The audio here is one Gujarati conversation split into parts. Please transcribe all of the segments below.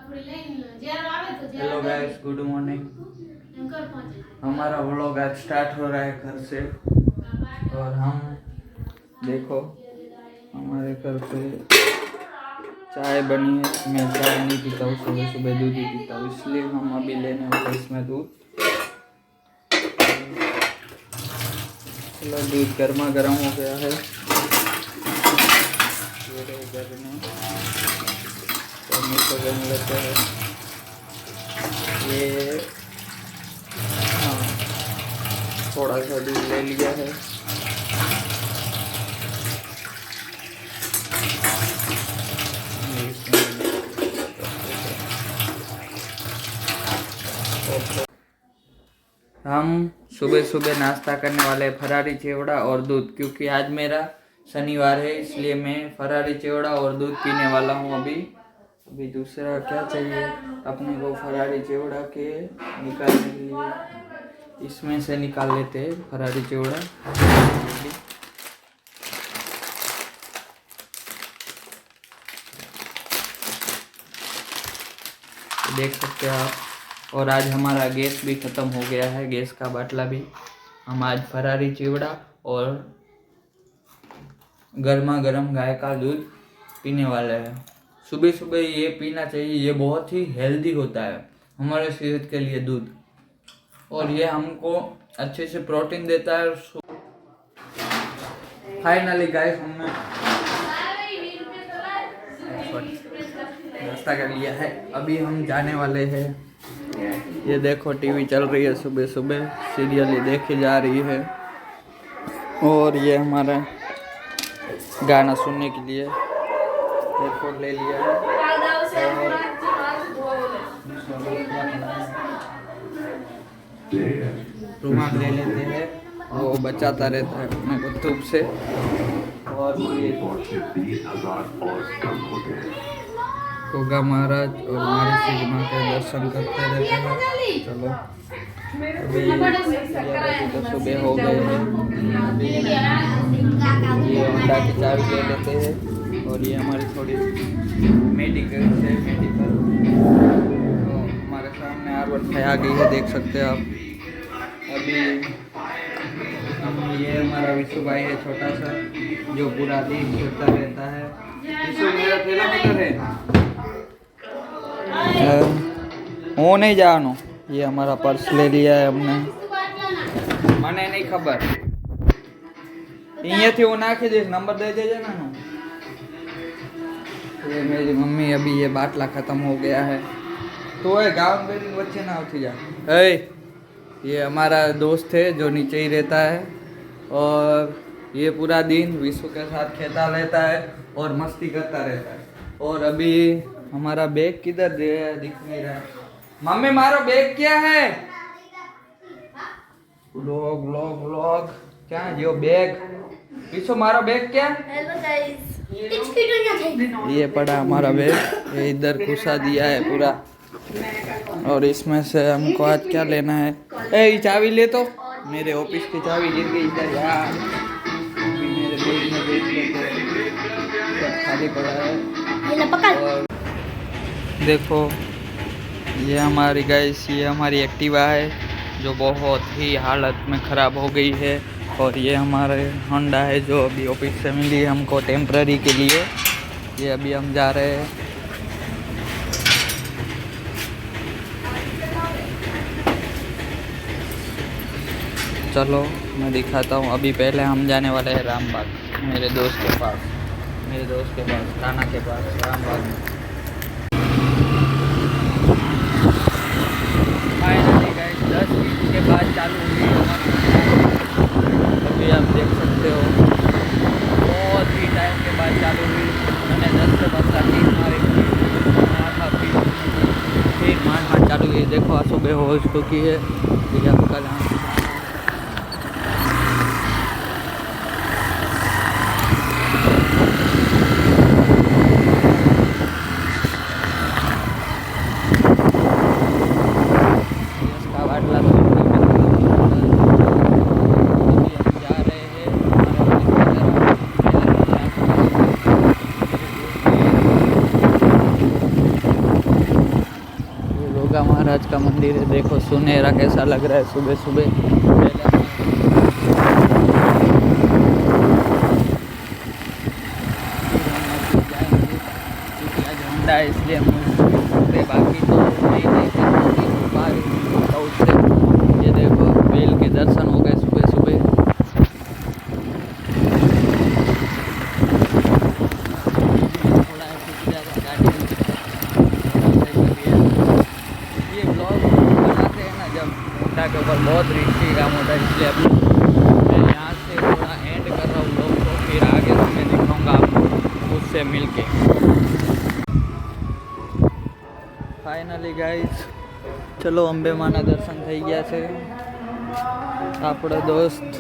Hello guys, good morning. हमारा व्लॉग आज स्टार्ट हो रहा है घर से। और हम देखो हमारे घर पे चाय बनी है। मैं चाय नहीं पीता हूँ, सुबह सुबह दूध ही पीता हूँ, इसलिए हम अभी लेने वाले इसमें दूध। चलो, दूध गर्मा गर्म हो गया है। तो बन लेते हैं ये। हाँ, थोड़ा सा दूध ले लिया है। हम सुबह सुबह नाश्ता करने वाले हैं फरारी चिवड़ा और दूध, क्योंकि आज मेरा शनिवार है, इसलिए मैं फरारी चिवड़ा और दूध पीने वाला हूँ। अभी दूसरा क्या चाहिए अपने को? फरारी चिवड़ा के निकालने के लिए इसमें से निकाल लेते हैं फरारी चिवड़ा। देख सकते हैं आप। और आज हमारा गैस भी ख़त्म हो गया है, गैस का बाटला भी। हम आज फरारी चिवड़ा और गर्मा गर्म गाय का दूध पीने वाले हैं। सुबह सुबह ये पीना चाहिए, ये बहुत ही हेल्दी होता है हमारे सेहत के लिए दूध। और ये हमको अच्छे से प्रोटीन देता है। फाइनली गाइस, हमने नाश्ता कर लिया है। अभी हम जाने वाले हैं। ये देखो टीवी चल रही है, सुबह सुबह सीरियल ये देखी जा रही है। और ये हमारा गाना सुनने के लिए एयरपोर्ट ले लिया है। रुमाल ले लेते हैं, वो बचाता रहता है अपने को धूप से। और गोगा महाराज और महर्षि जी माँ के दर्शन करते रहते हैं। चलो, अभी तो सुबह हो गए हैं। ये होंडा की चाबी ले लेते हैं। और ये हमारी थोड़ी मेडिकल से तो हमारे सामने R15 आ गई है, देख सकते हैं आप। अभी ये हमारा विशु भाई है, छोटा सा, जो पूरा दिन खेलता रहता है। विशु, मेरा तेरा मीटर है, वो नहीं जानो। ये हमारा पर्स ले लिया है हमने, મને नहीं खबर। અહીંયાથી वो नाखी दे, नंबर दे देजे ना। ये मेरी मम्मी, अभी ये बाटला ख़त्म हो गया है तो ये गाँव में बच्चे ना उठी जा। ये हमारा दोस्त है जो नीचे ही रहता है। और ये पूरा दिन विशु के साथ खेलता रहता है और मस्ती करता रहता है। और अभी हमारा बैग किधर दिख नहीं रहा है। मम्मी, मारो बैग क्या है? व्लॉग क्या है जो बैग? पीछे मारो बैग क्या? हेलो गाइस, ये पड़ा हमारा बैग, ये इधर घुसा दिया है पूरा। और इसमें से हमको आज क्या लेना है? ये चाबी ले, तो मेरे ऑफिस की चाबी गिर गई इधर यार। मेरे बैग में देख लेते हैं, खाली पड़ा है। और देखो, ये हमारी गाइस, ये हमारी एक्टिवा है जो बहुत ही हालत में ख़राब हो गई है। और ये हमारे होंडा है जो अभी ऑफिस से मिली है हमको टेम्पररी के लिए। ये अभी हम जा रहे हैं। चलो मैं दिखाता हूँ। अभी पहले हम जाने वाले हैं रामबाग, मेरे दोस्त के पास, थाना के पास, रामबाग। फाइनली गाइस 10 मिनट के बाद चालू हुई हमारी। अभी आप देख सकते हो, बहुत ही टाइम के बाद चालू हुई। मैंने 10 से 15 मारे, फिर मान चालू हुई। देखो सुबह हो चुकी है। ये आपका दुर्गा महाराज का मंदिर है। देखो सुनहरा कैसा लग रहा है सुबह सुबह। झंडा है इसलिए हम बाकी तो नहीं उससे। ये देखो बेल के दर्शन हो गए सुबह सुबह। ये ब्लॉग बनाते हैं ना जब मोटा के ऊपर बहुत रिस्की काम होता है, इसलिए अभी मैं यहाँ से थोड़ा एंड कर रहा हूँ ब्लॉग को, फिर आगे से मैं दिखाऊंगा आपको उससे मिलके। फाइनली गाइस चलो अंबे माना दर्शन થઈ ગયા છે। આપણો દોસ્ત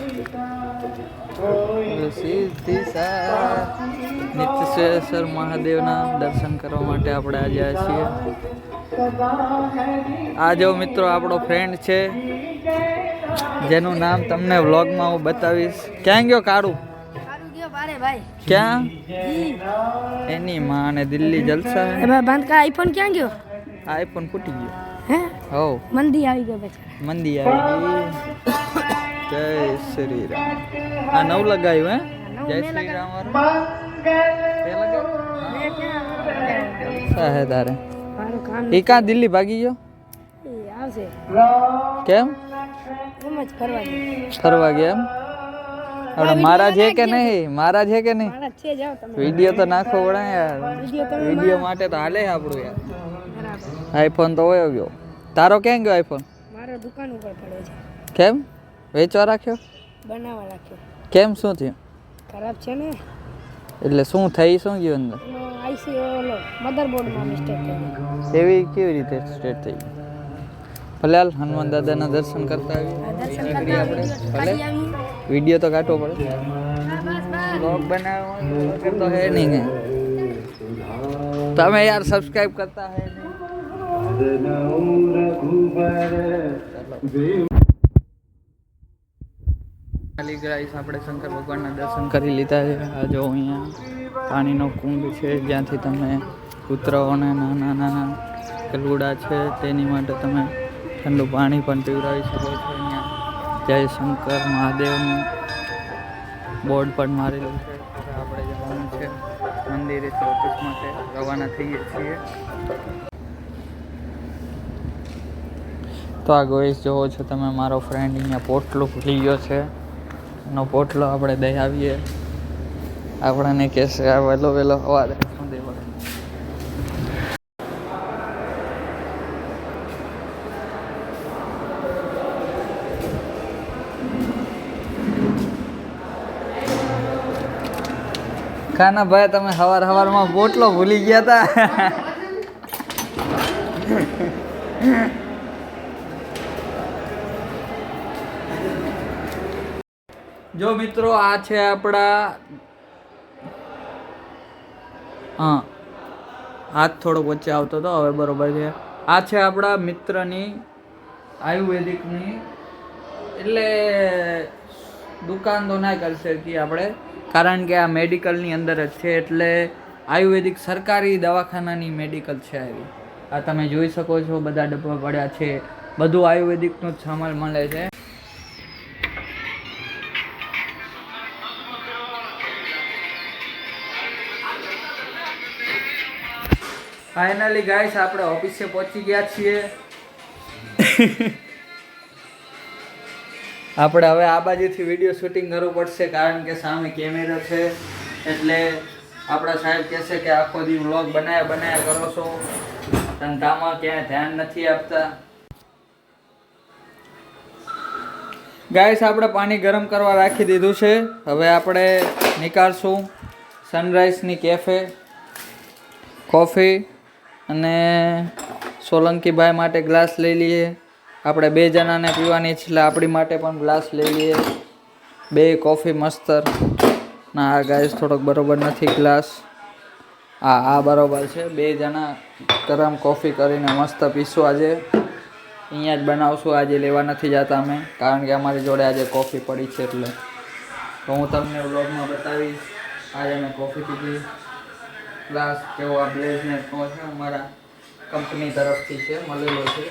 નિત્યેશ્વર મહાદેવના દર્શન કરવા માટે આપણે આવ્યા છીએ। આ જો મિત્રો આપણો ફ્રેન્ડ છે જેનું નામ તમને વ્લોગમાં હું બતાવીશ। ક્યાં ગયો કાળુ? ક્યાં? એની માં ને દિલ્હી જલસા હે। બંધ કા આઈફોન ક્યાં ગયો? આઈફોન ફૂટી ગયો હે? હો મંદી આવી ગયો બેચારા। મંદી આવી ગઈ। જય શ્રી રામ। આ નવ લગાવ્યું હે? જય શ્રી રામ વાળું તે લગાવ્યું? હે તારે એ કાં દિલ્હી ભાગી ગયો? આવશે કેમ? એમ જ ફરવા ગયા એમ? આપણે મહારાજ છે કે નહીં? મહારાજ છે કે નહીં? વિડીયો તો નાખવો પડે યાર। વિડીયો માટે તો હાલે આપણું યાર। આઈફોન તો હોય ગયો। તારો ક્યાં ગયો આઈફોન? મારો દુકાન ઉપર પડ્યો છે। કેમ વેચવા રાખ્યો? બનાવવા રાખ્યો। કેમ શું થયું? ખરાબ છે ને। એટલે શું થઈ શું ગયું અંદર? આઈસી ઓલો મધરબોર્ડમાં મિસ્ટેક થઈ। એવી કેવી રીતે સ્ટેટ થઈ? ભલે હાલ હનુમાન દાદાના દર્શન કરતા આવીએ આપણે। ભલે વિડીયો તો કાઢવો પડે, બ્લોગ બનાવવો તો હે નહીં ને। તમે યાર સબસ્ક્રાઇબ કરતા હે નહીં। ખાલી ગાઈસ આપણે શંકર ભગવાનના દર્શન કરી લીધા છે। આ જો અહીંયા પાણીનો કુંડ છે જ્યાંથી તમે કૂતરાઓને નાના નાના કલુડા છે તેની માટે તમે ઠંડુ પાણી પણ પીવડાવી શકો છો। અહીંયા જય શંકર મહાદેવનું બોર્ડ પણ મારેલું છે। આપણે જવાનું છે મંદિરેથી ઓફિસ માટે રવાના થઈએ છીએ। તો આ ગોઈસ જોવો છો તમે, મારો ફ્રેન્ડ અહીંયા પોટલો ભૂલી ગયો છે। એનો પોટલો આપણે દઈ આવીએ। આપણને કહેશે આ વહેલો વહેલો હવા દે શું દેવા। ખાના ભાઈ તમે સવારમાં પોટલો ભૂલી ગયા હતા। જો મિત્રો આ છે આપણા હાથ થોડો વચ્ચે આવતો હતો, હવે બરોબર છે। આ છે આપણા મિત્રની આયુર્વેદિકની, એટલે દુકાન તો ના કરી શકીએ આપણે, કારણ કે આ મેડિકલની અંદર જ છે। એટલે આયુર્વેદિક સરકારી દવાખાનાની મેડિકલ છે આવી। આ તમે જોઈ શકો છો બધા ડબ્બા પડ્યા છે, બધું આયુર્વેદિકનું જ સામાન મળે છે। ફાઇનલી ગાઈસ આપણે ઓફિસે પહોંચી ગયા છીએ। આપણે હવે આ બાજુથી વિડીયો શૂટિંગ કરવું પડશે, કારણ કે સામે કેમેરો છે। એટલે આપણા સાહેબ કહેશે કે આખો દી વ્લોગ બનાયા કરો છો, ધંધામાં ક્યાંય ધ્યાન નથી આપતા। ગાઈસ આપણે પાણી ગરમ કરવા રાખી દીધું છે। હવે આપણે નીકાળશું સનરાઈઝની કેફે કોફી, અને સોલંકીભાઈ માટે ગ્લાસ લઈ લઈએ। આપણે 2 જણાને પીવાની છે એટલે આપણી માટે પણ ગ્લાસ લઈ લઈએ। 2 કોફી મસ્તર ના। આ ગાઈસ થોડોક બરોબર નથી ગ્લાસ, આ બરોબર છે। 2 જણા ગરમ કોફી કરીને મસ્ત પીશું। આજે અહીંયા જ બનાવશું, આજે લેવા નથી જતા અમે, કારણ કે અમારી જોડે આજે કોફી પડી છે। એટલે તો હું તમને વ્લોગમાં બતાવીશ આજે અમે કોફી પીધી। ગ્લાસ કેવો આ બ્લેઝને છે અમારા કંપની તરફથી છે, મળેલો છે.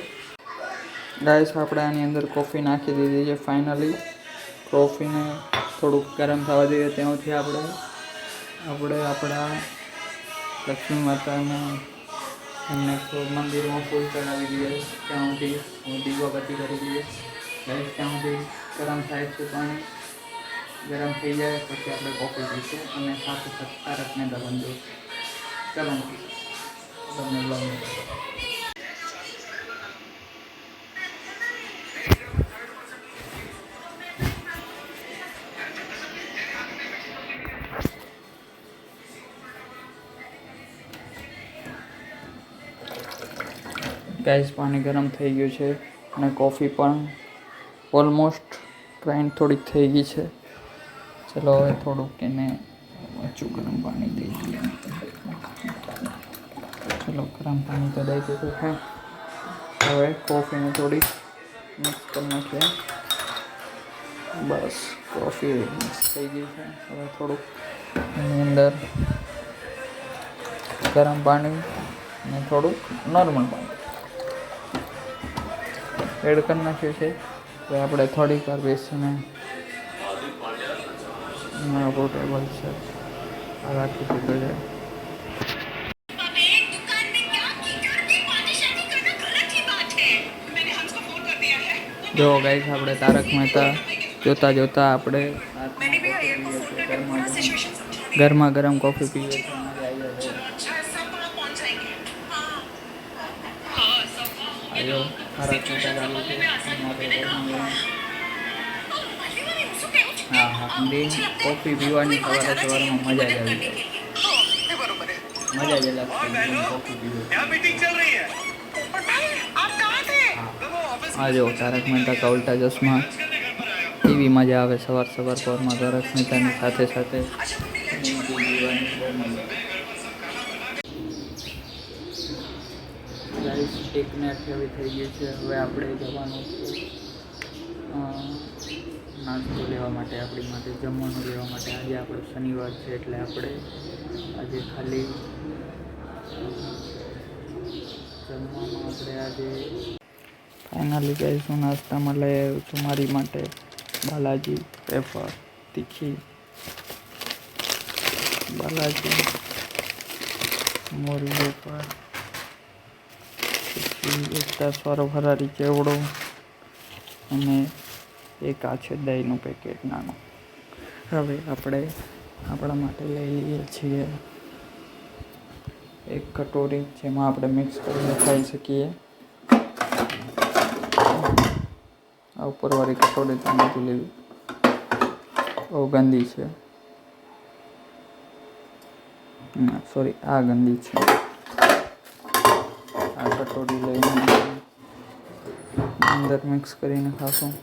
ગાઈસ આપણે આની અંદર કોફી નાખી દીધી છે ફાઇનલી. કોફીને થોડુંક ગરમ થવા દઈએ ત્યાંથી આપણે આપણા લક્ષ્મી માતાને એમને મંદિરમાં ફૂલ ચડાવી દઈએ. ત્યાંથી દીવાબત્તી કરી દઈએ. ગાઈસ ત્યાંથી ગરમ થાય છે પાણી. ગરમ થઈ જાય પછી આપણે કોફી પીશું અને સાથે સાથે તારકને દબન દઈશું. ચલો તમને બ્લોગ ગાઈસ પાણી ગરમ થઈ ગયું છે અને કોફી પણ ઓલમોસ્ટ ગ્રાઇન્ડ થોડીક થઈ ગઈ છે. ચલો હવે થોડુંક એને ઓછું ગરમ પાણી દઈ દઈએ. ચલો ગરમ પાણી તો દઈ દીધું છે. હવે કોફીને થોડીક મિક્સ કરી નાખીએ. બસ કોફી મિક્સ થઈ ગઈ છે. હવે થોડુંક એની અંદર ગરમ પાણી અને થોડુંક નોર્મલ પાણી એડ કરી નાખ્યું છે. હવે આપણે થોડીક વાર બેસીને આપણું ટેબલ છે આ રાખી દીધું છે. જો ગાઈસ આપણે તારક મહેતા જોતા જોતા આપણે ગરમા ગરમ કોફી પીએ છીએ. આજો તારક મહેતા ચાલુ છે. હા કોફી પીવાની સવારે સવારમાં મજા જ આવી જાય. મજા જ અલગ કોફી પીવી. હા જો તારક મહેતા કા ઉલ્ટા ચશ્મા એવી મજા આવે સવાર પરમાં તારક મહેતાની સાથે સાથે ગાઈસ 1 મિનિટ હવે થઈ ગઈ છે. હવે આપણે જવાનું છે નાસ્તો લેવા માટે, આપણી માટે જમવાનું લેવા માટે. આજે આપણો શનિવાર છે એટલે આપણે આજે ખાલી જમવામાં આપણે આજે ફાઇનલી કહીશું નાસ્તામાં લઈ આવ્યો છું મારી માટે બાલાજી વેફર તીખી. બાલાજી મોરી વેફર પછી એક દસવાળો ફરારી ચેવડો અને એક આ છે દહીંનું પેકેટ નાનું. હવે આપણે આપણા માટે લઈ લઈએ છીએ એક કટોરી જેમાં આપણે મિક્સ કરીને ખાઈ શકીએ. આ ઉપરવાળી કટોરી તો નથી લેવી, બહુ ગંદી છે. સોરી આ ગંદી છે. આ કટોરી લઈને અંદર મિક્સ કરીને ખાશું.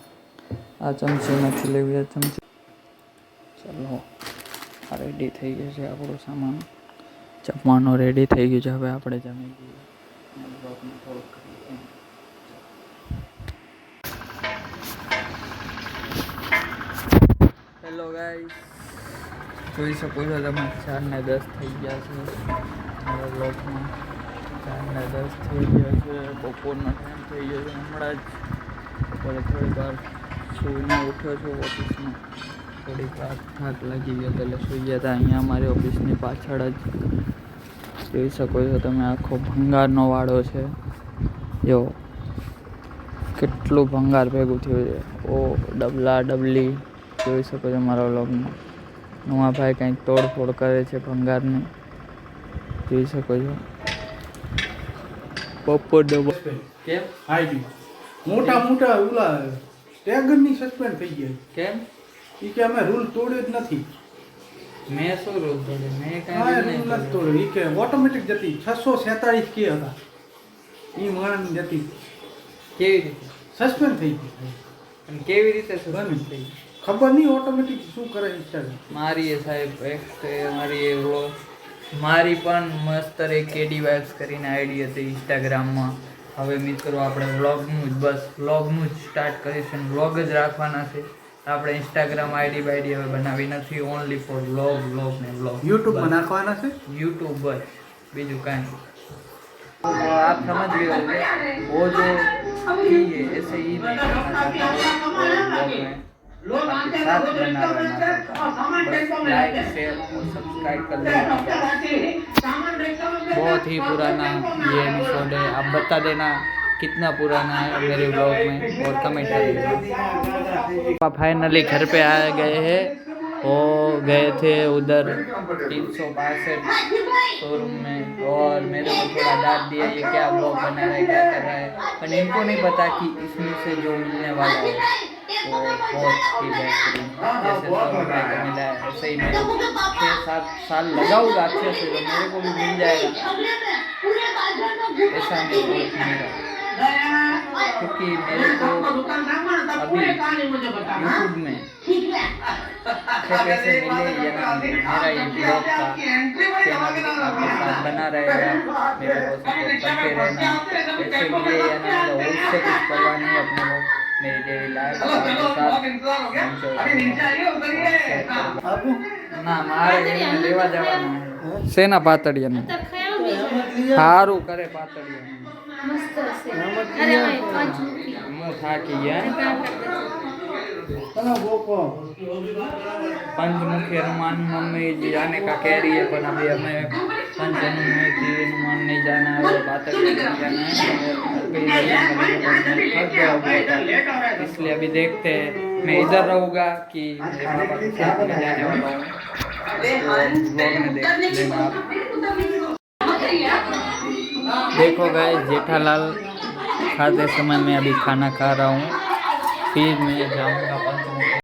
આ ચમચી નથી લેવી, આ ચમચી. ચલો આ રેડી થઈ ગયું છે આપણું સામાન. જમવાનું રેડી થઈ ગયું છે. હવે આપણે જમી લઈએ. હેલો ગાઈસ, જોઈ શકો છો તમે 4:10 થઈ ગયા છે મારા બ્લોગમાં. 4:10 થઈ ગયા છે. બપોરનો ટાઈમ થઈ ગયો છે. હમણાં જ બપોરે થોડીક વાર સૂઈને ઉઠ્યો છું. ઓફિસમાં થોડીક વાર થાક લાગી ગયો એટલે સૂઈ ગયા હતા. અહીંયા અમારી ઓફિસની પાછળ જ જોઈ શકો છો તમે આખો ભંગારનો વાડો છે. જો કેટલું ભંગાર ભેગું થયું છે. ઓ ડબલા ડબલી જોઈ શકો છો મારા વ્લોગમાં. નવા ભાઈ કંઈક તોડફોડ કરે છે ભંગારની, જોઈ શકો છો. બપોર કેમ હાઈડી મોટા ઓલા ટેગરની સસ્પેન્ડ થઈ ગયા. કેમ ઈ કે અમે રૂલ તોડ્યો જ નથી. મેં શું રોલ તોડ્યો? મેં હા કાંઈ રૂલ નહીં નથી તોડ્યો. ઈ કે ઓટોમેટિક જતી 647 કે હતા ઈ માણસ જતી કેવી રીતે સસ્પેન્ડ થઈ ગઈ. અને કેવી રીતે બની. સસ્પેન્ડ થઈ? ખબર નહીં ઓટોમેટિક શું કરે ઇન્સ્ટાગ્રામ. મારી એ સાહેબ મારી પણ મસ્ત એક કેડી વાઇબ્સ કરીને આઈડી હતી ઇન્સ્ટાગ્રામમાં. હવે મિત્રો આપણે વ્લોગનું જ સ્ટાર્ટ કરીશું. વ્લોગ જ રાખવાના છે. આપણે ઇન્સ્ટાગ્રામ આઈડી બાઈડી હવે બનાવી નથી. ઓનલી ફોર વ્લોગ ને વ્લોગ. યુટ્યુબમાં નાખવાના છે. યુટ્યુબ જ, બીજું કાંઈ. तो आप समझ गए होंगे वो जो थी है ऐसे ही नहीं करना चाहता और ब्लॉग में आपके साथ बना रहना चाहता हूँ। बस लाइक शेयर और सब्सक्राइब कर लेना। बहुत ही पुराना ये एपिसोड है, आप बता देना कितना पुराना है मेरे ब्लॉग में और कमेंट कर देना। फाइनली घर पे आ गए हैं, वो गए थे उधर 362 शोरूम में और मेरे को थोड़ा डांट दिया ये क्या ब्लॉग बना रहा है, क्या कर रहा है, पर इनको नहीं पता कि इसमें से जो मिलने वाला है वो बहुत ही बेहतरीन, जैसे 100 रुपये का मिला है ऐसे ही मैं 6-7 साल लगाऊंगा अच्छे से तो मेरे को भी मिल जाएगा, ऐसा मेरे को मिलेगा। क्योंकि मेरे को अभी यूट्यूब में पैसे मिले या मेरा ये ब्लॉग का चैनल आपके साथ बना रहेगा, मेरे को सपोर्ट करते रहना, पैसे मिले या ना मिले उससे कुछ परवाह नहीं अपने को, मेरी डेली लाइफ आपके साथ ના મારે એને લેવા જવાનું સેના પાતળિયા સારું કરે પાતળિયા મસ્ત છે અરે ભાઈ પંચમુખી હું થાકી ગયા चलो गोपो पंचमुखी हनुमान मम्मी जी जाने का कह रही है पर अभी हमें पंचमुखी हनुमान नहीं जाना है, पातळिया नहीं जाना है, इसलिए अभी देखते हैं। मैं इधर रहूँगा कि मेरे पापा के साथ में जाने वाला हूँ, ब्लॉग में देख लेना आप। देखो गाइस जेठालाल खाते समय मैं अभी खाना खा रहा हूँ, फिर मैं जाऊँगा पंचमुखी